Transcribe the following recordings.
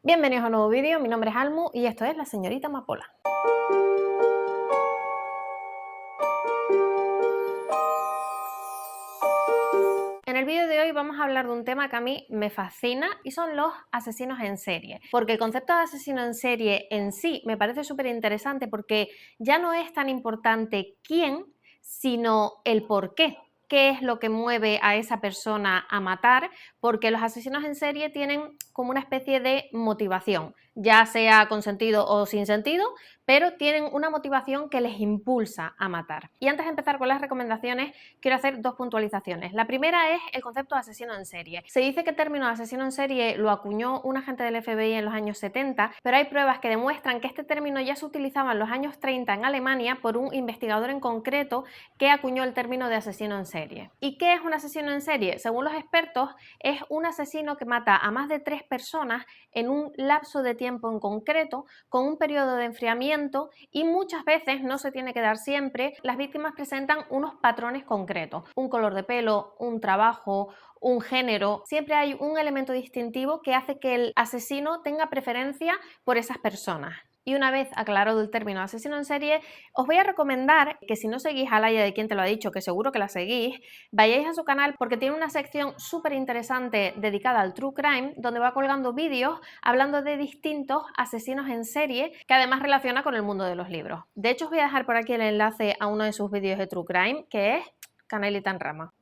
Bienvenidos a un nuevo vídeo, mi nombre es Almu y esto es La Señorita Amapola. En el vídeo de hoy vamos a hablar de un tema que a mí me fascina y son los asesinos en serie. Porque el concepto de asesino en serie en sí me parece súper interesante porque ya no es tan importante quién, sino el por qué. ¿Qué es lo que mueve a esa persona a matar? Porque los asesinos en serie tienen como una especie de motivación, ya sea con sentido o sin sentido, pero tienen una motivación que les impulsa a matar. Y antes de empezar con las recomendaciones, quiero hacer dos puntualizaciones. La primera es el concepto de asesino en serie. Se dice que el término de asesino en serie lo acuñó un agente del FBI en los años 70, pero hay pruebas que demuestran que este término ya se utilizaba en los años 30 en Alemania por un investigador en concreto que acuñó el término de asesino en serie. ¿Y qué es un asesino en serie? Según los expertos, es un asesino que mata a más de 3 personas en un lapso de tiempo en concreto, con un periodo de enfriamiento, y muchas veces, no se tiene que dar siempre, las víctimas presentan unos patrones concretos, un color de pelo, un trabajo, un género. Siempre hay un elemento distintivo que hace que el asesino tenga preferencia por esas personas. Y una vez aclarado el término asesino en serie, os voy a recomendar que si no seguís a Laia de Quien Te Lo Ha Dicho, que seguro que la seguís, vayáis a su canal porque tiene una sección súper interesante dedicada al True Crime, donde va colgando vídeos hablando de distintos asesinos en serie que además relaciona con el mundo de los libros. De hecho, os voy a dejar por aquí el enlace a uno de sus vídeos de True Crime, que es Canelita en Rama.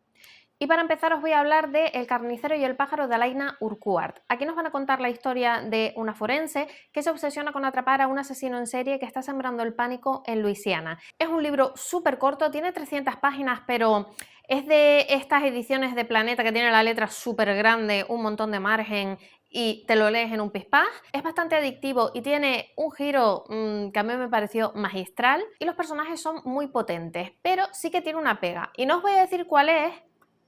Y para empezar os voy a hablar de El carnicero y el pájaro de Alaina Urquhart. Aquí nos van a contar la historia de una forense que se obsesiona con atrapar a un asesino en serie que está sembrando el pánico en Luisiana. Es un libro súper corto, tiene 300 páginas, pero es de estas ediciones de Planeta que tiene la letra súper grande, un montón de margen y te lo lees en un pispás. Es bastante adictivo y tiene un giro que a mí me pareció magistral y los personajes son muy potentes, pero sí que tiene una pega. Y no os voy a decir cuál es,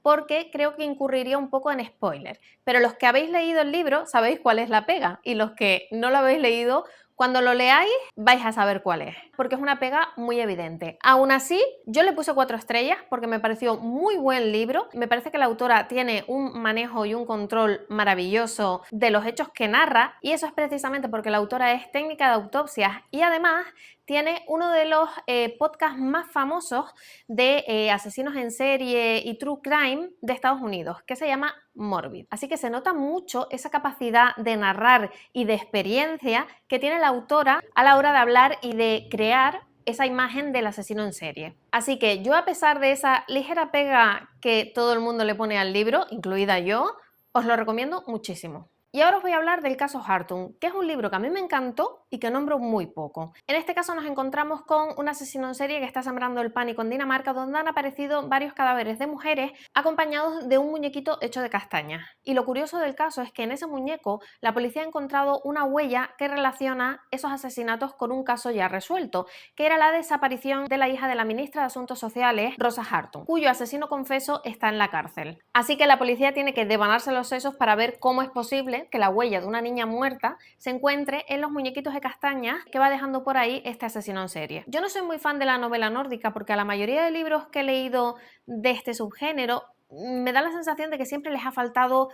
porque creo que incurriría un poco en spoiler. Pero los que habéis leído el libro sabéis cuál es la pega, y los que no lo habéis leído, cuando lo leáis vais a saber cuál es, porque es una pega muy evidente. Aún así, yo le puse 4 estrellas porque me pareció muy buen libro. Me parece que la autora tiene un manejo y un control maravilloso de los hechos que narra, y eso es precisamente porque la autora es técnica de autopsias y además tiene uno de los podcasts más famosos de asesinos en serie y true crime de Estados Unidos, que se llama Morbid. Así que se nota mucho esa capacidad de narrar y de experiencia que tiene la autora a la hora de hablar y de crear esa imagen del asesino en serie. Así que yo, a pesar de esa ligera pega que todo el mundo le pone al libro, incluida yo, os lo recomiendo muchísimo. Y ahora os voy a hablar del caso Hartung, que es un libro que a mí me encantó y que nombro muy poco. En este caso nos encontramos con un asesino en serie que está sembrando el pánico en Dinamarca, donde han aparecido varios cadáveres de mujeres acompañados de un muñequito hecho de castañas. Y lo curioso del caso es que en ese muñeco la policía ha encontrado una huella que relaciona esos asesinatos con un caso ya resuelto, que era la desaparición de la hija de la ministra de Asuntos Sociales, Rosa Hartung, cuyo asesino confeso está en la cárcel. Así que la policía tiene que devanarse los sesos para ver cómo es posible que la huella de una niña muerta se encuentre en los muñequitos de castañas que va dejando por ahí este asesino en serie. Yo no soy muy fan de la novela nórdica porque a la mayoría de libros que he leído de este subgénero me da la sensación de que siempre les ha faltado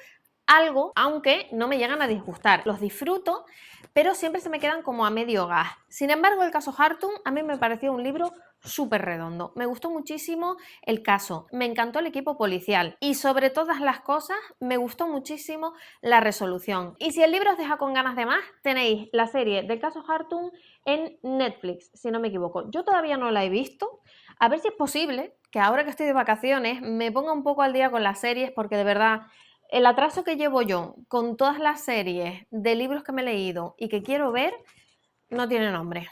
algo, aunque no me llegan a disgustar. Los disfruto, pero siempre se me quedan como a medio gas. Sin embargo, el caso Hartung a mí me pareció un libro súper redondo. Me gustó muchísimo el caso, me encantó el equipo policial y, sobre todas las cosas, me gustó muchísimo la resolución. Y si el libro os deja con ganas de más, tenéis la serie del caso Hartung en Netflix, si no me equivoco. Yo todavía no la he visto. A ver si es posible que ahora que estoy de vacaciones me ponga un poco al día con las series, porque de verdad el atraso que llevo yo con todas las series de libros que me he leído y que quiero ver no tiene nombre.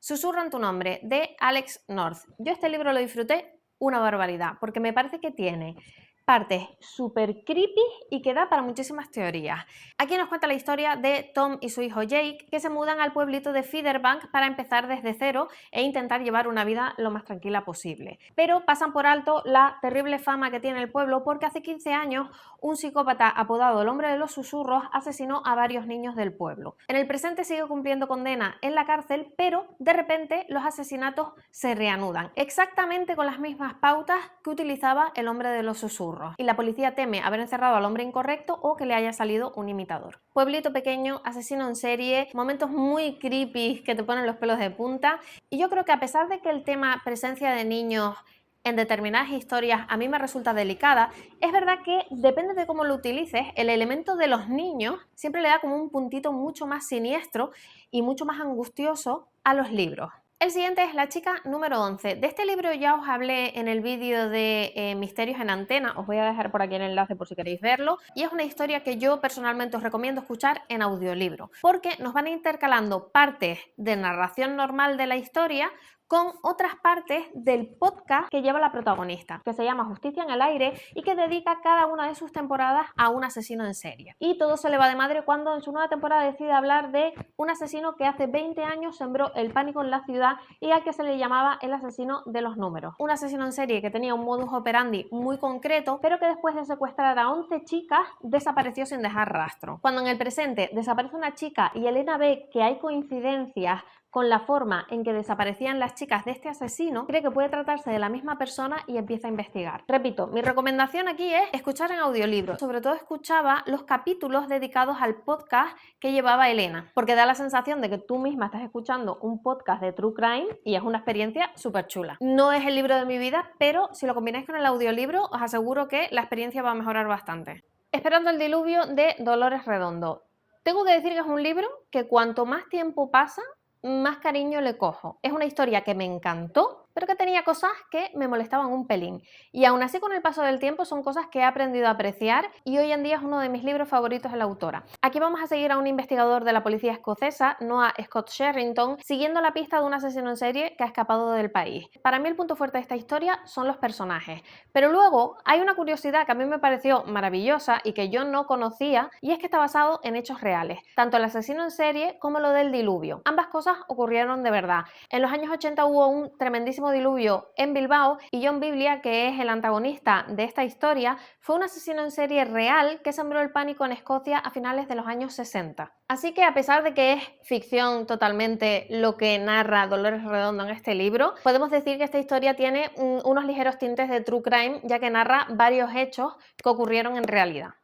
Susurra en tu nombre, de Alex North. Yo este libro lo disfruté una barbaridad, porque me parece que tiene partes súper creepy y que da para muchísimas teorías. Aquí nos cuenta la historia de Tom y su hijo Jake, que se mudan al pueblito de Featherbank para empezar desde cero e intentar llevar una vida lo más tranquila posible. Pero pasan por alto la terrible fama que tiene el pueblo, porque hace 15 años un psicópata apodado el Hombre de los Susurros asesinó a varios niños del pueblo. En el presente sigue cumpliendo condena en la cárcel, pero de repente los asesinatos se reanudan, exactamente con las mismas pautas que utilizaba el Hombre de los Susurros. susurros y la policía teme haber encerrado al hombre incorrecto o que le haya salido un imitador. Pueblito pequeño, asesino en serie, momentos muy creepy que te ponen los pelos de punta, y yo creo que a pesar de que el tema presencia de niños en determinadas historias a mí me resulta delicada, es verdad que depende de cómo lo utilices, el elemento de los niños siempre le da como un puntito mucho más siniestro y mucho más angustioso a los libros. El siguiente es La chica número 11. De este libro ya os hablé en el vídeo de Misterios en Antena, os voy a dejar por aquí el enlace por si queréis verlo, y es una historia que yo personalmente os recomiendo escuchar en audiolibro, porque nos van intercalando partes de narración normal de la historia con otras partes del podcast que lleva la protagonista, que se llama Justicia en el Aire y que dedica cada una de sus temporadas a un asesino en serie. Y todo se le va de madre cuando en su nueva temporada decide hablar de un asesino que hace 20 años sembró el pánico en la ciudad y al que se le llamaba el asesino de los números. Un asesino en serie que tenía un modus operandi muy concreto, pero que después de secuestrar a 11 chicas desapareció sin dejar rastro. Cuando en el presente desaparece una chica y Elena ve que hay coincidencias con la forma en que desaparecían las chicas de este asesino, cree que puede tratarse de la misma persona y empieza a investigar. Repito, mi recomendación aquí es escuchar en audiolibro. Sobre todo escuchaba los capítulos dedicados al podcast que llevaba Elena, porque da la sensación de que tú misma estás escuchando un podcast de True Crime y es una experiencia súper chula. No es el libro de mi vida, pero si lo combináis con el audiolibro os aseguro que la experiencia va a mejorar bastante. Esperando el diluvio de Dolores Redondo. Tengo que decir que es un libro que cuanto más tiempo pasa, más cariño le cojo. Es una historia que me encantó, pero que tenía cosas que me molestaban un pelín. Y aún así, con el paso del tiempo, son cosas que he aprendido a apreciar y hoy en día es uno de mis libros favoritos de la autora. Aquí vamos a seguir a un investigador de la policía escocesa, Noah Scott Sherrington, siguiendo la pista de un asesino en serie que ha escapado del país. Para mí el punto fuerte de esta historia son los personajes, pero luego hay una curiosidad que a mí me pareció maravillosa y que yo no conocía, y es que está basado en hechos reales, tanto el asesino en serie como lo del diluvio. Ambas cosas ocurrieron de verdad. En los años 80 hubo un tremendísimo diluvio en Bilbao y John Biblia, que es el antagonista de esta historia, fue un asesino en serie real que sembró el pánico en Escocia a finales de los años 60. Así que a pesar de que es ficción totalmente lo que narra Dolores Redondo en este libro, podemos decir que esta historia tiene unos ligeros tintes de true crime, ya que narra varios hechos que ocurrieron en realidad.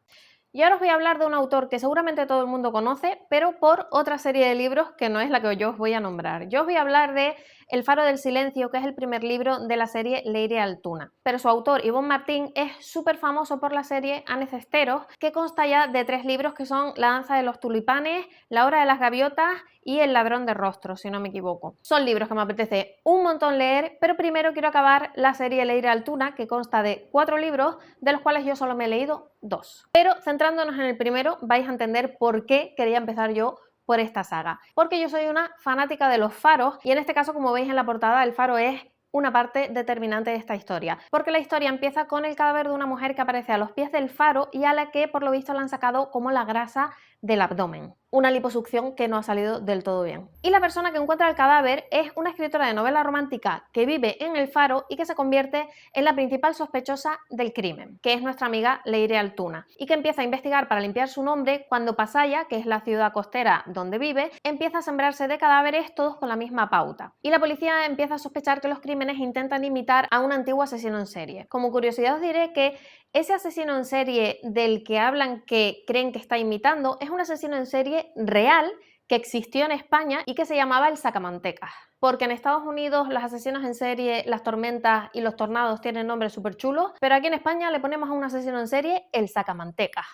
Y ahora os voy a hablar de un autor que seguramente todo el mundo conoce, pero por otra serie de libros que no es la que yo os voy a nombrar. Yo os voy a hablar de El faro del silencio, que es el primer libro de la serie Leire Altuna. Pero su autor, Ivonne Martín, es súper famoso por la serie Anne Cesteros, que consta ya de 3 libros que son La danza de los tulipanes, La hora de las gaviotas y El ladrón de rostros, si no me equivoco. Son libros que me apetece un montón leer, pero primero quiero acabar la serie Leire Altuna, que consta de 4 libros, de los cuales yo solo me he leído 2. Pero centrándonos en el primero, vais a entender por qué quería empezar yo por esta saga. Porque yo soy una fanática de los faros y en este caso, como veis en la portada, el faro es una parte determinante de esta historia, porque la historia empieza con el cadáver de una mujer que aparece a los pies del faro y a la que por lo visto le han sacado como la grasa del abdomen. Una liposucción que no ha salido del todo bien. Y la persona que encuentra el cadáver es una escritora de novela romántica que vive en el faro y que se convierte en la principal sospechosa del crimen, que es nuestra amiga Leire Altuna, y que empieza a investigar para limpiar su nombre cuando Pasaya, que es la ciudad costera donde vive, empieza a sembrarse de cadáveres todos con la misma pauta. Y la policía empieza a sospechar que los crímenes intentan imitar a un antiguo asesino en serie. Como curiosidad os diré que ese asesino en serie del que hablan que creen que está imitando es un asesino en serie real que existió en España y que se llamaba el Sacamantecas. Porque en Estados Unidos los asesinos en serie, las tormentas y los tornados tienen nombres súper chulos, pero aquí en España le ponemos a un asesino en serie el Sacamantecas.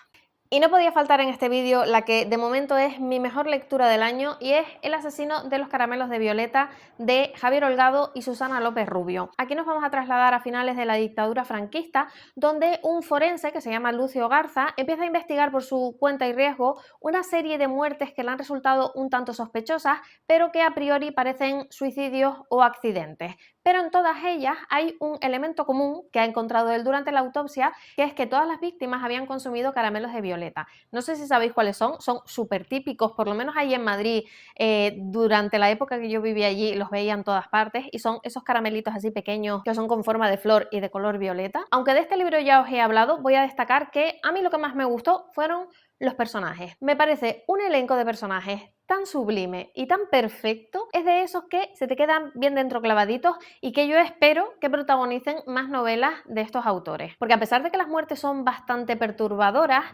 Y no podía faltar en este vídeo la que de momento es mi mejor lectura del año y es El asesino de los caramelos de Violeta de Javier Holgado y Susana López Rubio. Aquí nos vamos a trasladar a finales de la dictadura franquista, donde un forense que se llama Lucio Garza empieza a investigar por su cuenta y riesgo una serie de muertes que le han resultado un tanto sospechosas, pero que a priori parecen suicidios o accidentes. Pero en todas ellas hay un elemento común que ha encontrado él durante la autopsia, que es que todas las víctimas habían consumido caramelos de violeta. No sé si sabéis cuáles son súper típicos, por lo menos ahí en Madrid, durante la época que yo vivía allí los veía en todas partes y son esos caramelitos así pequeños que son con forma de flor y de color violeta. Aunque de este libro ya os he hablado, voy a destacar que a mí lo que más me gustó fueron los personajes. Me parece un elenco de personajes tan sublime y tan perfecto, es de esos que se te quedan bien dentro clavaditos y que yo espero que protagonicen más novelas de estos autores. Porque a pesar de que las muertes son bastante perturbadoras,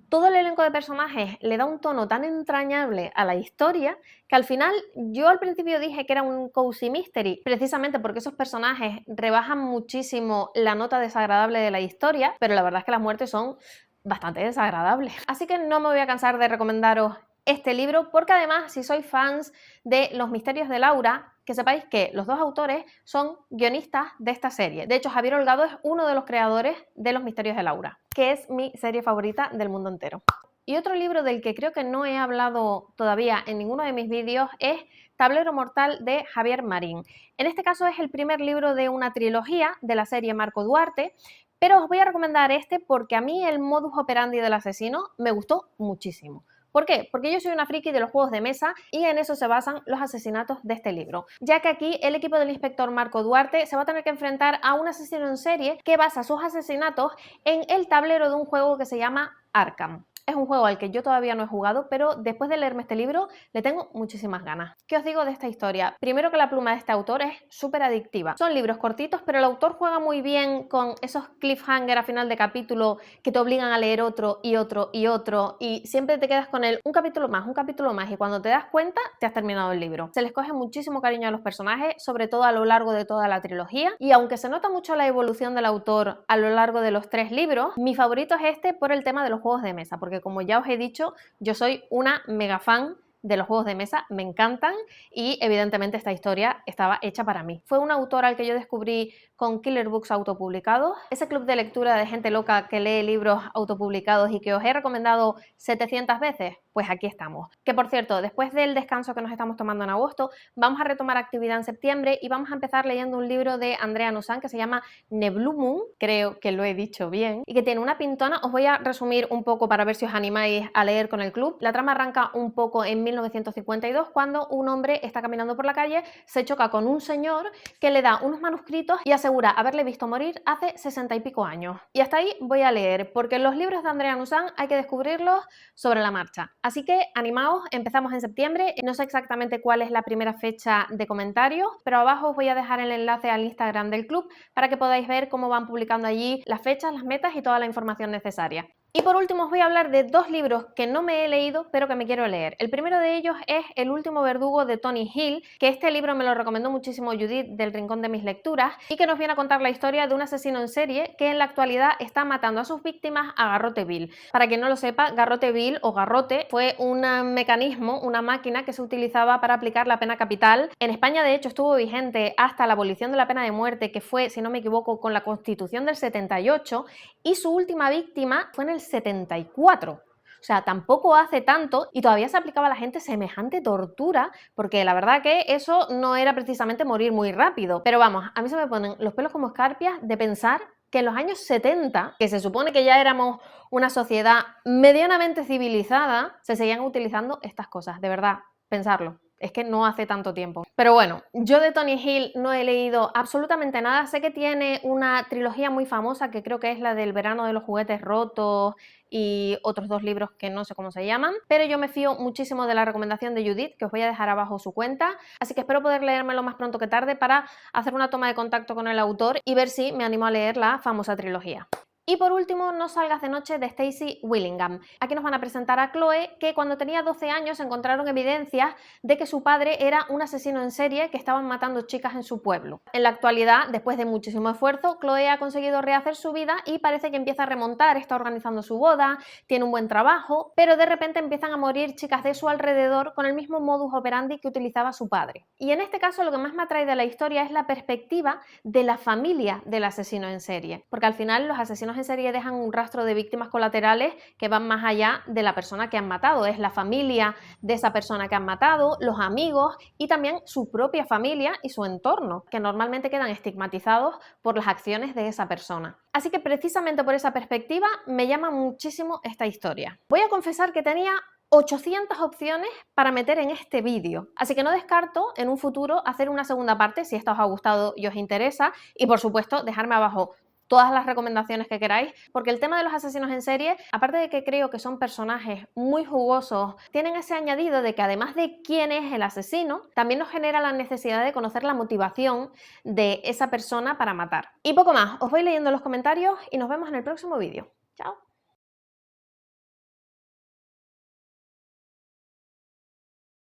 todo el elenco de personajes le da un tono tan entrañable a la historia que al final yo al principio dije que era un cozy mystery, precisamente porque esos personajes rebajan muchísimo la nota desagradable de la historia, pero la verdad es que las muertes son bastante desagradables. Así que no me voy a cansar de recomendaros este libro, porque además, si sois fans de Los misterios de Laura, que sepáis que los dos autores son guionistas de esta serie. De hecho, Javier Holgado es uno de los creadores de Los misterios de Laura, que es mi serie favorita del mundo entero. Y otro libro del que creo que no he hablado todavía en ninguno de mis vídeos es Tablero Mortal de Javier Marín. En este caso es el primer libro de una trilogía de la serie Marco Duarte, pero os voy a recomendar este porque a mí el modus operandi del asesino me gustó muchísimo. ¿Por qué? Porque yo soy una friki de los juegos de mesa y en eso se basan los asesinatos de este libro, ya que aquí el equipo del inspector Marco Duarte se va a tener que enfrentar a un asesino en serie que basa sus asesinatos en el tablero de un juego que se llama Arkham. Es un juego al que yo todavía no he jugado, pero después de leerme este libro le tengo muchísimas ganas. ¿Qué os digo de esta historia? Primero, que la pluma de este autor es súper adictiva. Son libros cortitos, pero el autor juega muy bien con esos cliffhanger a final de capítulo que te obligan a leer otro y otro y otro, y siempre te quedas con él un capítulo más, y cuando te das cuenta te has terminado el libro. Se les coge muchísimo cariño a los personajes, sobre todo a lo largo de toda la trilogía, y aunque se nota mucho la evolución del autor a lo largo de los 3 libros, mi favorito es este por el tema de los juegos de mesa, porque como ya os he dicho, yo soy una mega fan de los juegos de mesa, me encantan y evidentemente esta historia estaba hecha para mí. Fue un autor al que yo descubrí con Killer Books autopublicados, ese club de lectura de gente loca que lee libros autopublicados y que os he recomendado 700 veces, pues aquí estamos. Que por cierto, después del descanso que nos estamos tomando en agosto, vamos a retomar actividad en septiembre y vamos a empezar leyendo un libro de Andrea Nuzan que se llama Neblumun, creo que lo he dicho bien, y que tiene una pintona. Os voy a resumir un poco para ver si os animáis a leer con el club. La trama arranca un poco en 1952, cuando un hombre está caminando por la calle, se choca con un señor que le da unos manuscritos y asegura haberle visto morir hace 60 y pico años. Y hasta ahí voy a leer, porque los libros de Andrea Nuzan hay que descubrirlos sobre la marcha. Así que animaos, empezamos en septiembre. No sé exactamente cuál es la primera fecha de comentarios, pero abajo os voy a dejar el enlace al Instagram del club para que podáis ver cómo van publicando allí las fechas, las metas y toda la información necesaria. Y por último os voy a hablar de 2 libros que no me he leído pero que me quiero leer. El primero de ellos es El último verdugo de Tony Hill, que este libro me lo recomendó muchísimo Judith del Rincón de mis Lecturas y que nos viene a contar la historia de un asesino en serie que en la actualidad está matando a sus víctimas a garrote vil. Para quien no lo sepa, garrote vil o garrote fue un mecanismo, una máquina que se utilizaba para aplicar la pena capital. En España de hecho estuvo vigente hasta la abolición de la pena de muerte, que fue, si no me equivoco, con la Constitución del 78, y su última víctima fue en el 74. O sea, tampoco hace tanto y todavía se aplicaba a la gente semejante tortura, porque la verdad que eso no era precisamente morir muy rápido. Pero vamos, a mí se me ponen los pelos como escarpias de pensar que en los años 70, que se supone que ya éramos una sociedad medianamente civilizada, se seguían utilizando estas cosas. De verdad, pensarlo. Es que no hace tanto tiempo. Pero bueno, yo de Tony Hill no he leído absolutamente nada. Sé que tiene una trilogía muy famosa que creo que es la del verano de los juguetes rotos y otros 2 libros que no sé cómo se llaman, pero yo me fío muchísimo de la recomendación de Judith, que os voy a dejar abajo su cuenta, así que espero poder leérmelo más pronto que tarde para hacer una toma de contacto con el autor y ver si me animo a leer la famosa trilogía. Y por último, No salgas de noche de Stacey Willingham. Aquí nos van a presentar a Chloe, que cuando tenía 12 años encontraron evidencias de que su padre era un asesino en serie que estaban matando chicas en su pueblo. En la actualidad, después de muchísimo esfuerzo, Chloe ha conseguido rehacer su vida y parece que empieza a remontar, está organizando su boda, tiene un buen trabajo, pero de repente empiezan a morir chicas de su alrededor con el mismo modus operandi que utilizaba su padre. Y en este caso lo que más me atrae de la historia es la perspectiva de la familia del asesino en serie, porque al final los asesinos en serie dejan un rastro de víctimas colaterales que van más allá de la persona que han matado. Es la familia de esa persona que han matado, los amigos y también su propia familia y su entorno, que normalmente quedan estigmatizados por las acciones de esa persona. Así que precisamente por esa perspectiva me llama muchísimo esta historia. Voy a confesar que tenía 800 opciones para meter en este vídeo, así que no descarto en un futuro hacer una segunda parte si esta os ha gustado y os interesa, y por supuesto dejarme abajo todas las recomendaciones que queráis, porque el tema de los asesinos en serie, aparte de que creo que son personajes muy jugosos, tienen ese añadido de que además de quién es el asesino, también nos genera la necesidad de conocer la motivación de esa persona para matar. Y poco más, os voy leyendo los comentarios y nos vemos en el próximo vídeo. ¡Chao!